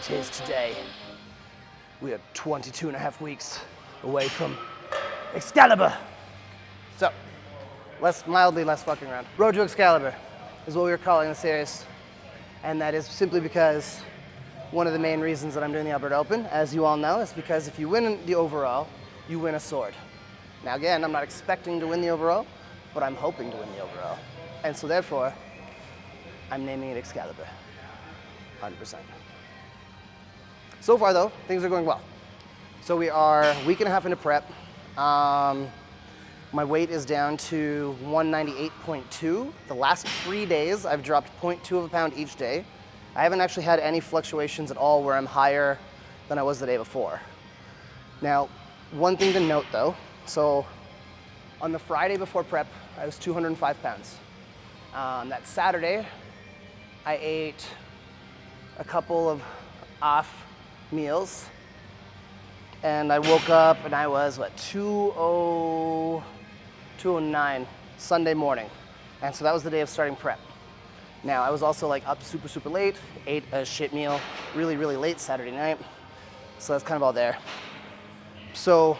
it is today. We are 22 and a half weeks away from Excalibur. So, mildly less fucking around. Road to Excalibur is what we were calling the series. And that is simply because one of the main reasons that I'm doing the Alberta Open, as you all know, is because if you win the overall, you win a sword. Now again, I'm not expecting to win the overall, but I'm hoping to win the overall. And so therefore, I'm naming it Excalibur, 100%. So far though, things are going well. So we are a week and a half into prep. My weight is down to 198.2. The last 3 days, I've dropped 0.2 of a pound each day. I haven't actually had any fluctuations at all where I'm higher than I was the day before. Now, one thing to note though, so on the Friday before prep, I was 205 pounds. That Saturday, I ate a couple of off meals and I woke up and I was, 209 Sunday morning. And so that was the day of starting prep. Now, I was also up super late, ate a shit meal really late Saturday night. So that's kind of all there. So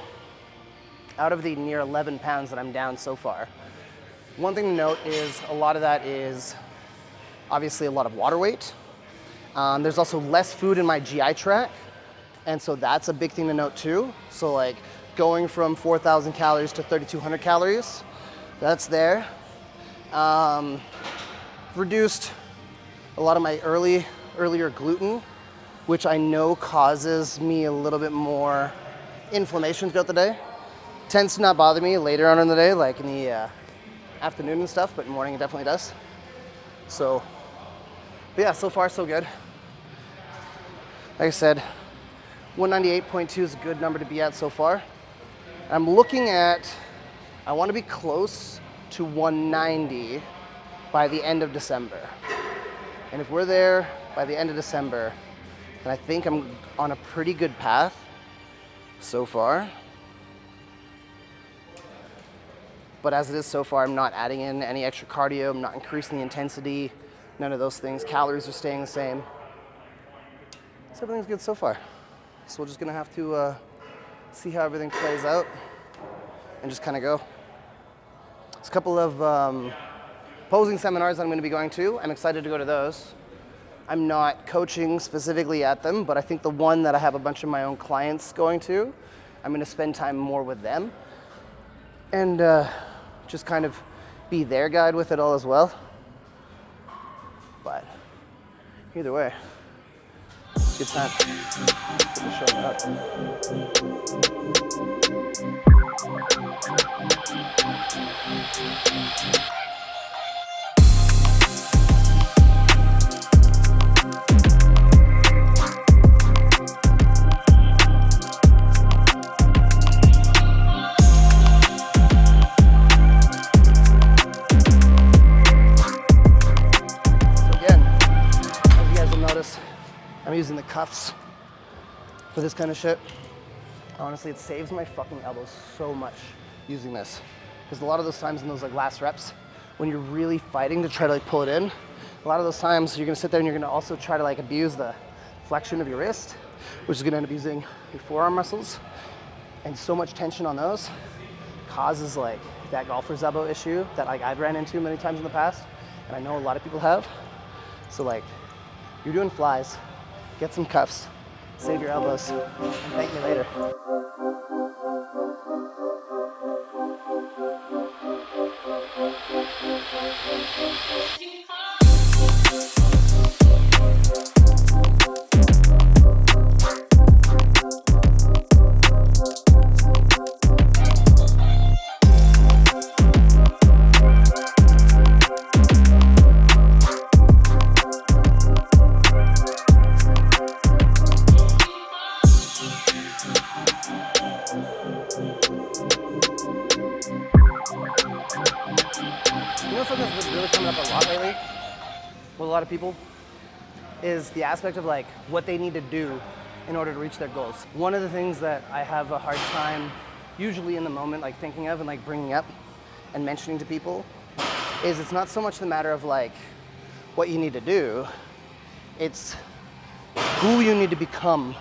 out of the near 11 pounds that I'm down so far, one thing to note is a lot of that is obviously a lot of water weight. There's also less food in my GI tract. And so that's a big thing to note too. So going from 4,000 calories to 3,200 calories, that's there. Reduced a lot of my earlier gluten, which I know causes me a little bit more inflammation throughout the day. Tends to not bother me later on in the day, like in the afternoon and stuff, but in the morning it definitely does. So, but yeah, so far so good. Like I said, 198.2 is a good number to be at so far. I'm looking at, I want to be close to 190 by the end of December. And if we're there by the end of December, then I think I'm on a pretty good path so far. But as it is so far, I'm not adding in any extra cardio, I'm not increasing the intensity, none of those things. Calories are staying the same. So everything's good so far. So we're just gonna have to see how everything plays out and just kind of go. There's a couple of posing seminars I'm gonna be going to. I'm excited to go to those. I'm not coaching specifically at them, but I think the one that I have a bunch of my own clients going to, I'm gonna spend time more with them and just kind of be their guide with it all as well. But either way, good time. Good to show it up. I'm using the cuffs for this kind of shit. Honestly, it saves my fucking elbows so much using this. Because a lot of those times in those last reps, when you're really fighting to try to pull it in, a lot of those times you're gonna sit there and you're gonna also try to abuse the flexion of your wrist, which is gonna end up using your forearm muscles. And so much tension on those causes that golfer's elbow issue that I've ran into many times in the past, and I know a lot of people have. So you're doing flies, get some cuffs, save your elbows, and thank me later. Something that's been really coming up a lot lately with a lot of people is the aspect of what they need to do in order to reach their goals. One of the things that I have a hard time usually in the moment thinking of and bringing up and mentioning to people is it's not so much the matter of what you need to do, it's who you need to become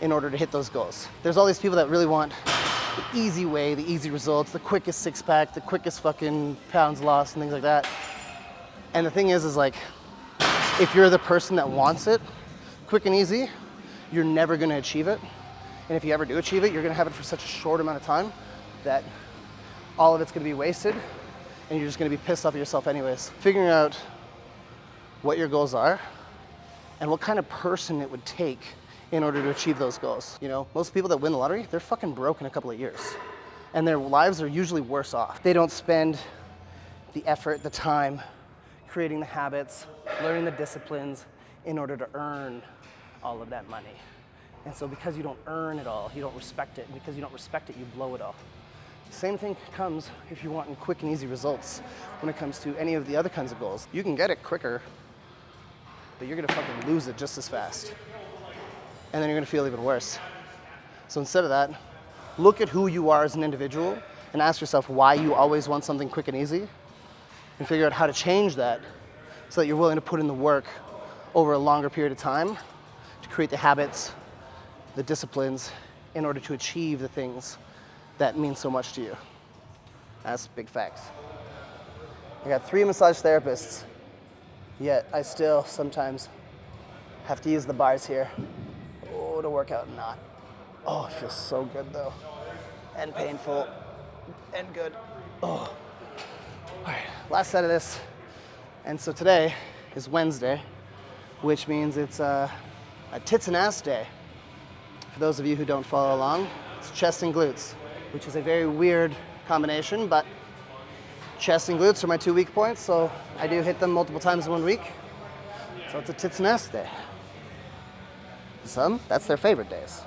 in order to hit those goals. There's all these people that really want the easy way, the easy results, the quickest six pack, the quickest fucking pounds lost and things like that. And the thing is like, if you're the person that wants it quick and easy, you're never gonna achieve it. And if you ever do achieve it, you're gonna have it for such a short amount of time that all of it's gonna be wasted and you're just gonna be pissed off at yourself anyways. Figuring out what your goals are and what kind of person it would take in order to achieve those goals. You know, most people that win the lottery, they're fucking broke in a couple of years. And their lives are usually worse off. They don't spend the effort, the time, creating the habits, learning the disciplines in order to earn all of that money. And so because you don't earn it all, you don't respect it. And because you don't respect it, you blow it all. Same thing comes if you're wanting quick and easy results when it comes to any of the other kinds of goals. You can get it quicker, but you're gonna fucking lose it just as fast. And then you're gonna feel even worse. So instead of that, look at who you are as an individual and ask yourself why you always want something quick and easy, and figure out how to change that so that you're willing to put in the work over a longer period of time to create the habits, the disciplines, in order to achieve the things that mean so much to you. That's big facts. I got 3 massage therapists, yet I still sometimes have to use the bars here. Oh, to work out, not. Oh, it feels so good though. And painful, and good. Oh. All right, last set of this. And so today is Wednesday, which means it's a tits and ass day. For those of you who don't follow along, it's chest and glutes, which is a very weird combination, but chest and glutes are my 2 weak points, so I do hit them multiple times in 1 week. So it's a tits and ass day. Some, that's their favorite days.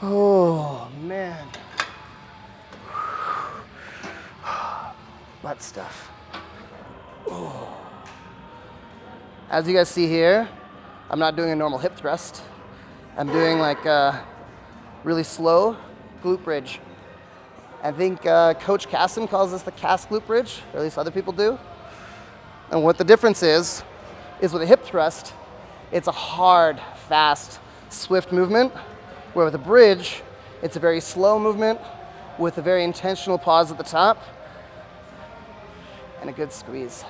Oh man. Butt stuff. Oh. As you guys see here, I'm not doing a normal hip thrust. I'm doing like a really slow glute bridge. I think Coach Cassim calls this the cast glute bridge, or at least other people do. And what the difference is with a hip thrust, it's a hard, fast, swift movement, where with a bridge, it's a very slow movement with a very intentional pause at the top and a good squeeze.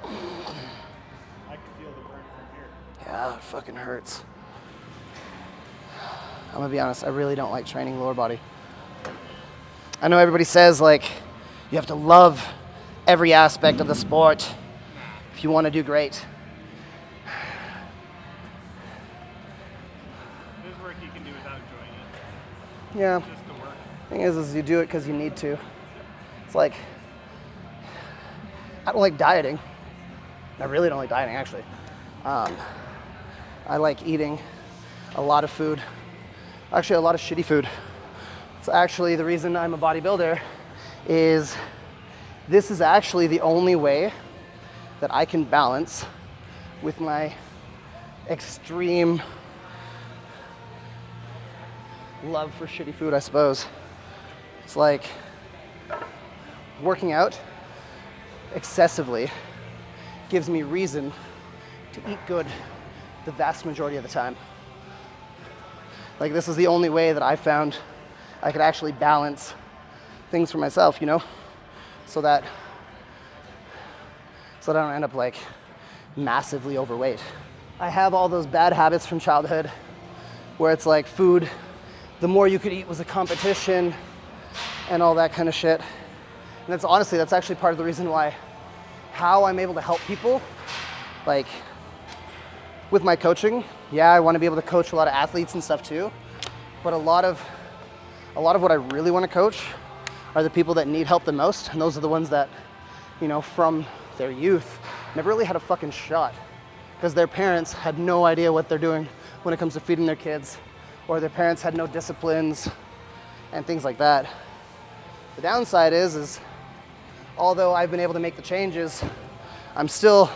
I can feel the burn from here. Yeah, it fucking hurts. I'm gonna be honest, I really don't like training lower body. I know everybody says like, you have to love every aspect of the sport if you want to do great. There's work you can do without enjoying it. Yeah. It's just the work. Thing is you do it because you need to. It's like, I don't like dieting. I really don't like dieting, actually. I like eating a lot of food. Actually, a lot of shitty food. It's actually the reason I'm a bodybuilder is this is actually the only way that I can balance with my extreme love for shitty food, I suppose. It's like working out excessively gives me reason to eat good the vast majority of the time. Like this is the only way that I found I could actually balance things for myself, you know? So that I don't end up like massively overweight. I have all those bad habits from childhood where it's like food, the more you could eat was a competition and all that kind of shit. And that's honestly, that's actually part of the reason why, how I'm able to help people, like with my coaching. Yeah, I want to be able to coach a lot of athletes and stuff too, but a lot of what I really want to coach are the people that need help the most, and those are the ones that, you know, from their youth never really had a fucking shot because their parents had no idea what they're doing when it comes to feeding their kids, or their parents had no disciplines and things like that. The downside is although I've been able to make the changes, I'm still,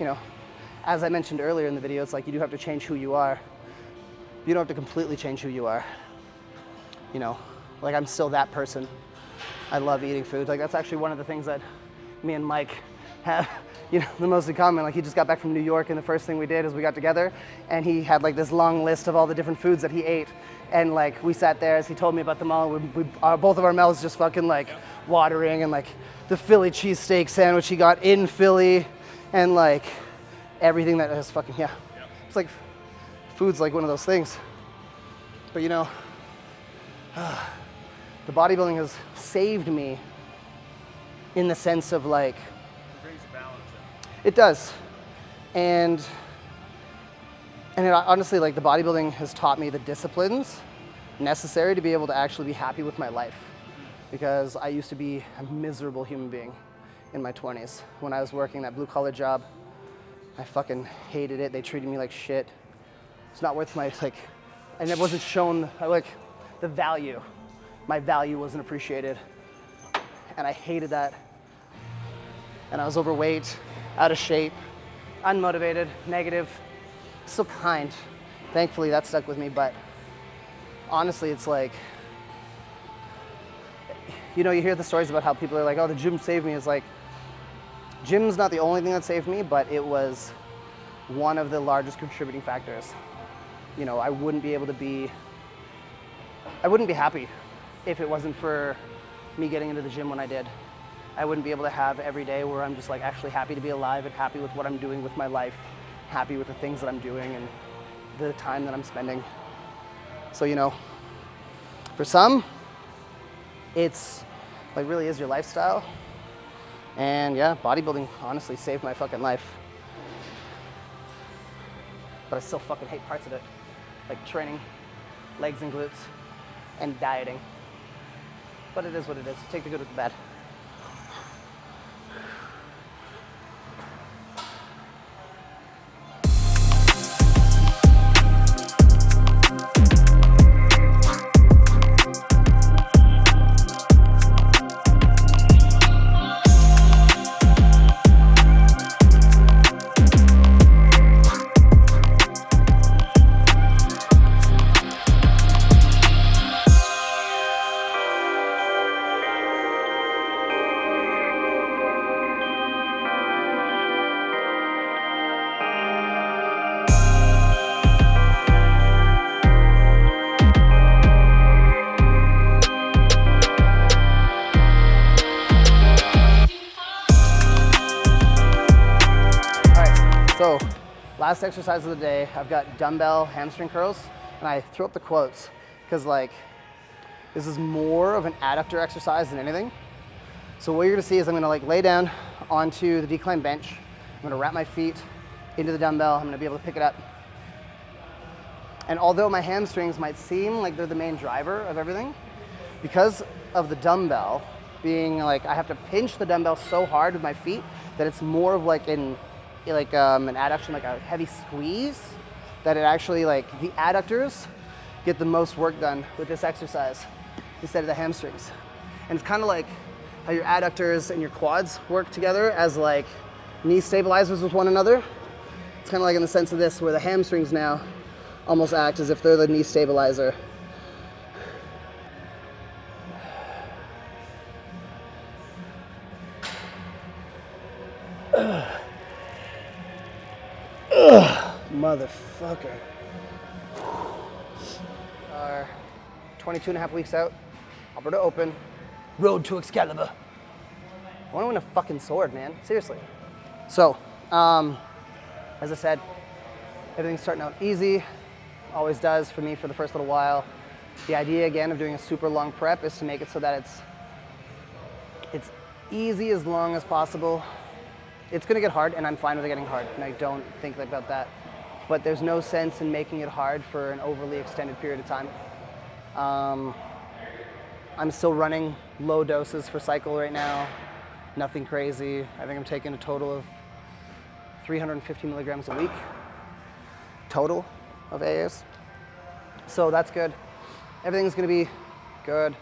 you know, as I mentioned earlier in the video, it's like you do have to change who you are. You don't have to completely change who you are. You know, like I'm still that person. I love eating food. Like that's actually one of the things that me and Mike have, you know, the most in common. Like he just got back from New York, and the first thing we did is we got together, and he had like this long list of all the different foods that he ate, and like we sat there as he told me about them all. Both of our mouths just fucking like watering, and like the Philly cheesesteak sandwich he got in Philly, and like everything that is fucking, yeah. It's like food's like one of those things. But you know, the bodybuilding has saved me in the sense of like, It brings balance in. it does. And it, honestly, like the bodybuilding has taught me the disciplines necessary to be able to actually be happy with my life. Because I used to be a miserable human being in my 20s. When I was working that blue collar job, I fucking hated it. They treated me like shit. It's not worth my, like, and it wasn't shown, like, the value. My value wasn't appreciated. And I hated that. And I was overweight, out of shape, unmotivated, negative, still kind. Thankfully, that stuck with me, but honestly, it's like, you know, you hear the stories about how people are like, oh, the gym saved me. It's like, gym's not the only thing that saved me, but it was one of the largest contributing factors. You know, I wouldn't be happy if it wasn't for me getting into the gym when I did. I wouldn't be able to have every day where I'm just like actually happy to be alive and happy with what I'm doing with my life, happy with the things that I'm doing and the time that I'm spending. So, you know, for some, it's like really is your lifestyle. And yeah, bodybuilding honestly saved my fucking life. But I still fucking hate parts of it. Like training, legs and glutes, and dieting. But it is what it is. Take the good with the bad. So, last exercise of the day, I've got dumbbell hamstring curls, and I threw up the quotes because like, this is more of an adductor exercise than anything. So what you're gonna see is I'm gonna like lay down onto the decline bench. I'm gonna wrap my feet into the dumbbell. I'm gonna be able to pick it up. And although my hamstrings might seem like they're the main driver of everything, because of the dumbbell being like, I have to pinch the dumbbell so hard with my feet that it's more of like an adduction, like a heavy squeeze, that it actually like the adductors get the most work done with this exercise instead of the hamstrings. And it's kind of like how your adductors and your quads work together as like knee stabilizers with one another. It's kind of like in the sense of this, where the hamstrings now almost act as if they're the knee stabilizer. Motherfucker. Are 22 and a half weeks out. Alberta Open. Road to Excalibur. I want to win a fucking sword, man. Seriously. So, as I said, everything's starting out easy. always does for me for the first little while. The idea again of doing a super long prep is to make it so that it's easy as long as possible. It's gonna get hard, and I'm fine with it getting hard, and I don't think about that. But there's no sense in making it hard for an overly extended period of time. I'm still running low doses for cycle right now, nothing crazy. I think I'm taking a total of 350 milligrams a week, total of AAs. So that's good. Everything's gonna be good.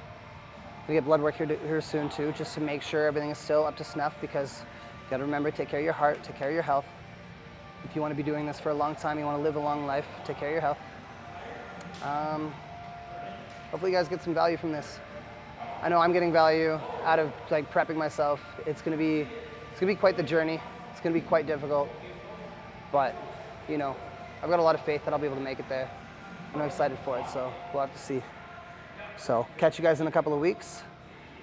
We get blood work here soon too, just to make sure everything is still up to snuff, because you gotta remember, take care of your heart, take care of your health. If you wanna be doing this for a long time, you wanna live a long life, take care of your health. Hopefully you guys get some value from this. I know I'm getting value out of like prepping myself. It's gonna be quite the journey. It's gonna be quite difficult, but you know, I've got a lot of faith that I'll be able to make it there. I'm excited for it, so we'll have to see. So catch you guys in a couple of weeks.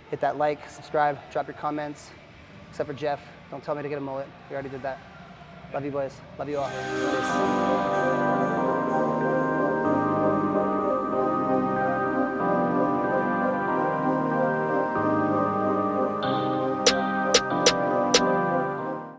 Hit that like, subscribe, drop your comments. Except for Jeff, don't tell me to get a mullet. We already did that. Love you boys. Love you all. Peace.